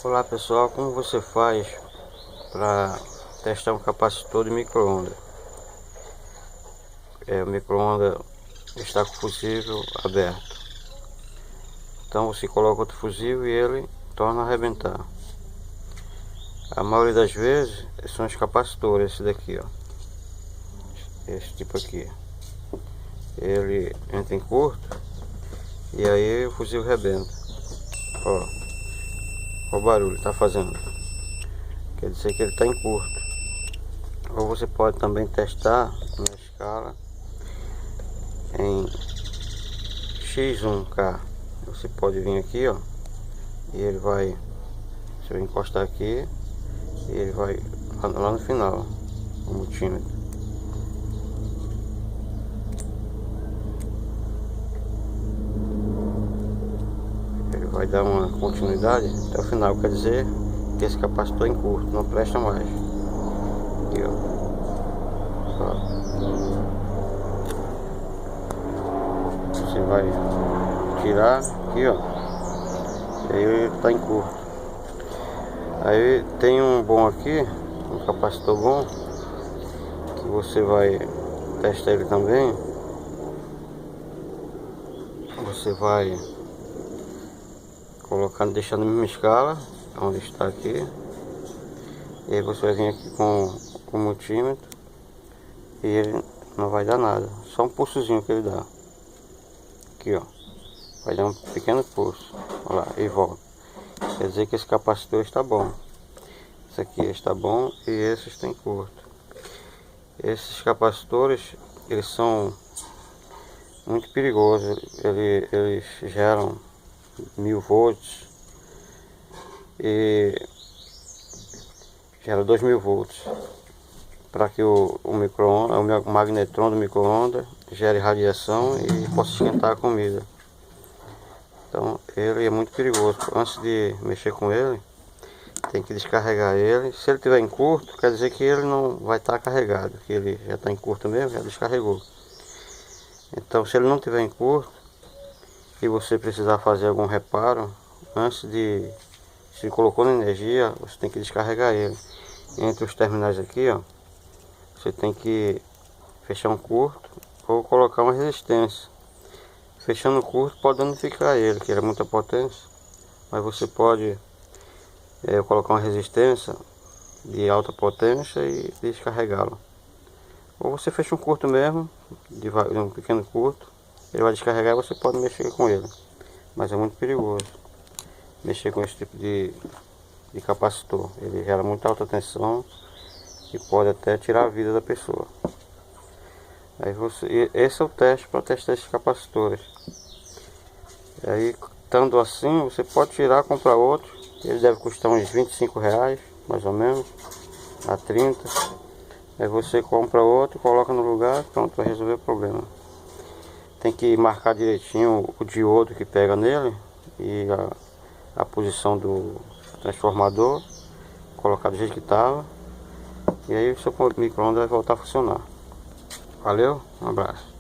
Olá pessoal, como você faz para testar um capacitor de micro-ondas? O micro-ondas está com o fusível aberto, então você coloca outro fusível e ele torna a arrebentar. A maioria das vezes são os capacitores, esse daqui, ó, esse tipo aqui, ele entra em curto e aí o fusível arrebenta. Ó o barulho que tá fazendo, quer dizer que ele está em curto. Ou você pode também testar na escala em X1K. Você pode vir aqui, ó, e ele vai, você vai encostar aqui e ele vai lá no final, o multímetro. Ele vai dar uma continuidade até o final, quer dizer que esse capacitor é em curto, não presta mais. Aqui, ó. Você vai tirar aqui, ó, e aí ele está em curto. Aí tem um bom aqui, um capacitor bom, que você vai testar ele também. Você vai colocando, deixando a mesma escala onde está aqui, e aí você vai vir aqui com o multímetro e ele não vai dar nada, só um pulsozinho que ele dá aqui, ó, vai dar um pequeno pulso, olha lá, e volta. Quer dizer que esse capacitor está bom. Esse aqui está bom e esse está em curto. Esses capacitores, eles são muito perigosos. Eles geram 1000 volts e gera 2000 volts. Para que o micro-ondas, o magnetron do micro-ondas gere radiação e possa esquentar a comida. Então ele é muito perigoso. Antes de mexer com ele, tem que descarregar ele. Se ele estiver em curto, quer dizer que ele não vai estar carregado, que ele já está em curto mesmo, já descarregou. Então se ele não estiver em curto e você precisar fazer algum reparo, antes de, se colocou na energia, você tem que descarregar ele. Entre os terminais aqui, ó, você tem que fechar um curto ou colocar uma resistência. Fechando o curto pode danificar ele, que ele é muita potência, mas você pode colocar uma resistência de alta potência e descarregá-lo. Ou você fecha um curto mesmo, de um pequeno curto, ele vai descarregar e você pode mexer com ele. Mas é muito perigoso mexer com esse tipo de capacitor. Ele gera muita alta tensão e pode até tirar a vida da pessoa. Aí esse é o teste para testar esses capacitores. E aí, estando assim, você pode tirar, comprar outro. Ele deve custar uns R$25, mais ou menos, a 30. Aí você compra outro, coloca no lugar, pronto, vai resolver o problema. Tem que marcar direitinho o diodo que pega nele e a posição do transformador, colocar do jeito que estava. E aí o seu micro-ondas vai voltar a funcionar. Valeu, um abraço.